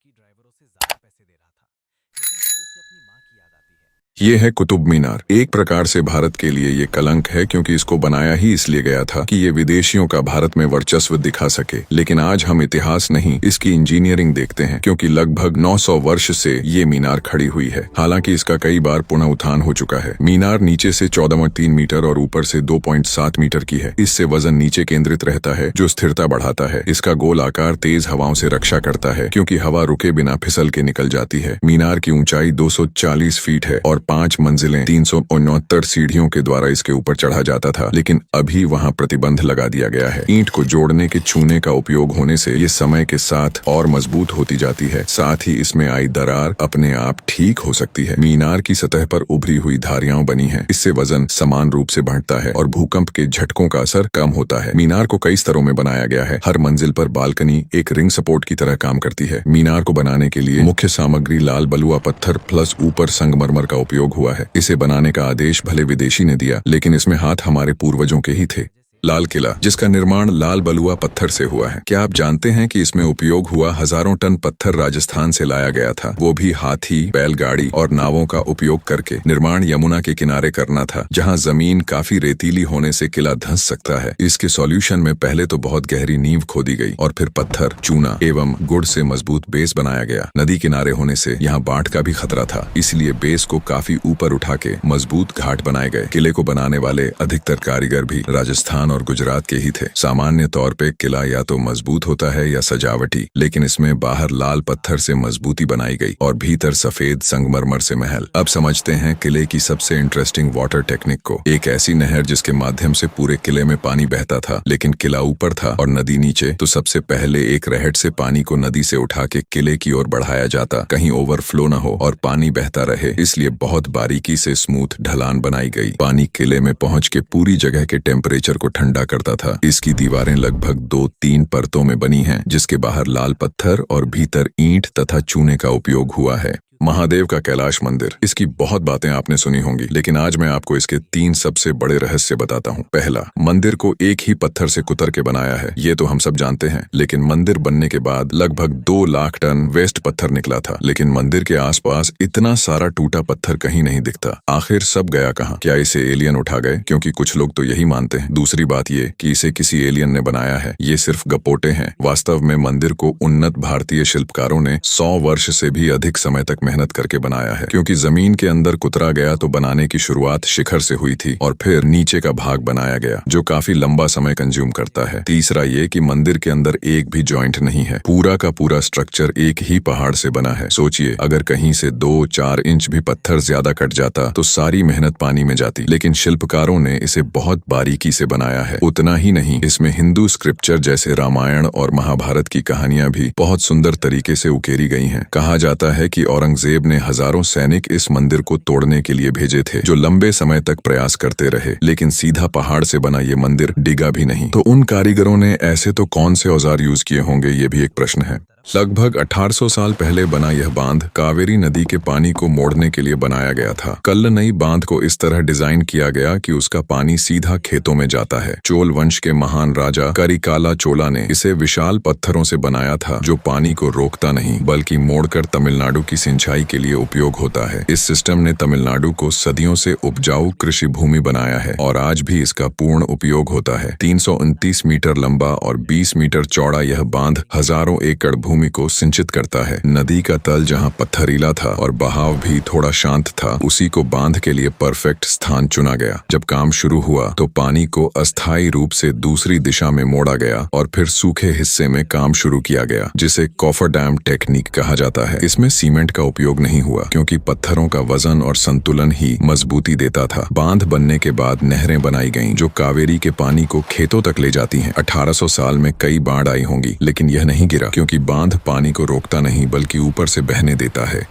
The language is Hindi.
बाकी ड्राइवरों से ज्यादा पैसे दे रहा था, लेकिन फिर उसे अपनी माँ की याद आती है। ये है कुतुब मीनार। एक प्रकार से भारत के लिए ये कलंक है, क्योंकि इसको बनाया ही इसलिए गया था कि ये विदेशियों का भारत में वर्चस्व दिखा सके। लेकिन आज हम इतिहास नहीं, इसकी इंजीनियरिंग देखते हैं, क्योंकि लगभग 900 वर्ष से ये मीनार खड़ी हुई है। हालांकि इसका कई बार पुनः उत्थान हो चुका है। मीनार नीचे से 14.3 मीटर और ऊपर से 2.7 मीटर की है। इससे वजन नीचे केंद्रित रहता है, जो स्थिरता बढ़ाता है। इसका गोल आकार तेज हवाओं से रक्षा करता है, क्योंकि हवा रुके बिना फिसल के निकल जाती है। मीनार की ऊंचाई 240 फीट है और 5 मंजिलें 369 सीढ़ियों के द्वारा इसके ऊपर चढ़ा जाता था, लेकिन अभी वहां प्रतिबंध लगा दिया गया है। ईंट को जोड़ने के छूने का उपयोग होने से ये समय के साथ और मजबूत होती जाती है। साथ ही इसमें आई दरार अपने आप ठीक हो सकती है। मीनार की सतह पर उभरी हुई धारियां बनी हैं। इससे वजन समान रूप से बढ़ता है और भूकंप के झटकों का असर कम होता है। मीनार को कई स्तरों में बनाया गया है। हर मंजिल पर बालकनी एक रिंग सपोर्ट की तरह काम करती है। मीनार को बनाने के लिए मुख्य सामग्री लाल बलुआ पत्थर प्लस ऊपर संगमरमर का उपयोग हुआ है। इसे बनाने का आदेश भले विदेशी ने दिया, लेकिन इसमें हाथ हमारे पूर्वजों के ही थे। लाल किला, जिसका निर्माण लाल बलुआ पत्थर से हुआ है। क्या आप जानते हैं कि इसमें उपयोग हुआ हजारों टन पत्थर राजस्थान से लाया गया था, वो भी हाथी, बैलगाड़ी और नावों का उपयोग करके। निर्माण यमुना के किनारे करना था, जहां जमीन काफी रेतीली होने से किला धंस सकता है। इसके सॉल्यूशन में पहले तो बहुत गहरी नींव खोदी गई और फिर पत्थर, चूना एवं गुड़ से मजबूत बेस बनाया गया। नदी किनारे होने से यहाँ बाढ़ का भी खतरा था, इसलिए बेस को काफी ऊपर उठा के मजबूत घाट बनाए गए। किले को बनाने वाले अधिकतर कारीगर भी राजस्थान और गुजरात के ही थे। सामान्य तौर पे किला या तो मजबूत होता है या सजावटी, लेकिन इसमें बाहर लाल पत्थर से मजबूती बनाई गई और भीतर सफेद संगमरमर से महल। अब समझते हैं किले की सबसे इंटरेस्टिंग वाटर टेक्निक को। एक ऐसी नहर जिसके माध्यम से पूरे किले में पानी बहता था, लेकिन किला ऊपर था और नदी नीचे। तो सबसे पहले एक रहट से पानी को नदी से उठा के किले की ओर बढ़ाया जाता, कहीं ओवरफ्लो न हो और पानी बहता रहे। इसलिए बहुत बारीकी से स्मूथ ढलान बनाई गई। पानी किले में पहुंच के पूरी जगह के टेम्परेचर को ठंडा करता था। इसकी दीवारें लगभग 2-3 परतों में बनी हैं, जिसके बाहर लाल पत्थर और भीतर ईंट तथा चूने का उपयोग हुआ है। महादेव का कैलाश मंदिर, इसकी बहुत बातें आपने सुनी होंगी, लेकिन आज मैं आपको इसके 3 सबसे बड़े रहस्य बताता हूँ। पहला, मंदिर को एक ही पत्थर से कुतर के बनाया है। ये तो हम सब जानते हैं, लेकिन मंदिर बनने के बाद लगभग 2 लाख टन वेस्ट पत्थर निकला था। लेकिन मंदिर के आसपास इतना सारा टूटा पत्थर कहीं नहीं दिखता। आखिर सब गया कहाँ? क्या इसे एलियन उठा गए? क्योंकि कुछ लोग तो यही मानते हैं। दूसरी बात ये कि इसे किसी एलियन ने बनाया है। ये सिर्फ गपोटे हैं। वास्तव में मंदिर को उन्नत भारतीय शिल्पकारों ने 100 वर्ष से भी अधिक समय तक मेहनत करके बनाया है। क्योंकि जमीन के अंदर कुतरा गया तो बनाने की शुरुआत शिखर से हुई थी और फिर नीचे का भाग बनाया गया, जो काफी लंबा समय कंज्यूम करता है। तीसरा ये कि मंदिर के अंदर एक भी जॉइंट नहीं है। पूरा का पूरा स्ट्रक्चर एक ही पहाड़ से बना है। सोचिए, अगर कहीं से 2-4 इंच भी पत्थर ज्यादा कट जाता तो सारी मेहनत पानी में जाती। लेकिन शिल्पकारों ने इसे बहुत बारीकी से बनाया है। उतना ही नहीं, इसमें हिंदू स्क्रिप्चर जैसे रामायण और महाभारत की कहानियां भी बहुत सुंदर तरीके से उकेरी गई हैं। कहा जाता है कि औरंगजेब ने हजारों सैनिक इस मंदिर को तोड़ने के लिए भेजे थे, जो लंबे समय तक प्रयास करते रहे, लेकिन सीधा पहाड़ से बना ये मंदिर डिगा भी नहीं। तो उन कारीगरों ने ऐसे तो कौन से औजार यूज किए होंगे, ये भी एक प्रश्न है। लगभग 1800 साल पहले बना यह बांध कावेरी नदी के पानी को मोड़ने के लिए बनाया गया था। कल्लनई बांध को इस तरह डिजाइन किया गया कि उसका पानी सीधा खेतों में जाता है। चोल वंश के महान राजा करिकाला चोला ने इसे विशाल पत्थरों से बनाया था, जो पानी को रोकता नहीं बल्कि मोड़कर तमिलनाडु की सिंचाई के लिए उपयोग होता है। इस सिस्टम ने तमिलनाडु को सदियों से उपजाऊ कृषि भूमि बनाया है और आज भी इसका पूर्ण उपयोग होता है। 329 मीटर लंबा और 20 मीटर चौड़ा यह बांध हजारों एकड़ भूमि को सिंचित करता है। नदी का तल जहां पत्थरीला था और बहाव भी थोड़ा शांत था, उसी को बांध के लिए परफेक्ट स्थान चुना गया। जब काम शुरू हुआ तो पानी को अस्थायी रूप से दूसरी दिशा में मोड़ा गया और फिर सूखे हिस्से में काम शुरू किया गया, जिसे कॉफर डैम टेक्निक कहा जाता है। इसमें सीमेंट का उपयोग नहीं हुआ, क्योंकि पत्थरों का वजन और संतुलन ही मजबूती देता था। बांध बनने के बाद नहरें बनाई गईं, जो कावेरी के पानी को खेतों तक ले जाती हैं। 1800 साल में कई बाढ़ आई होंगी, लेकिन यह नहीं गिरा, क्योंकि बांध पानी को रोकता नहीं बल्कि ऊपर से बहने देता है।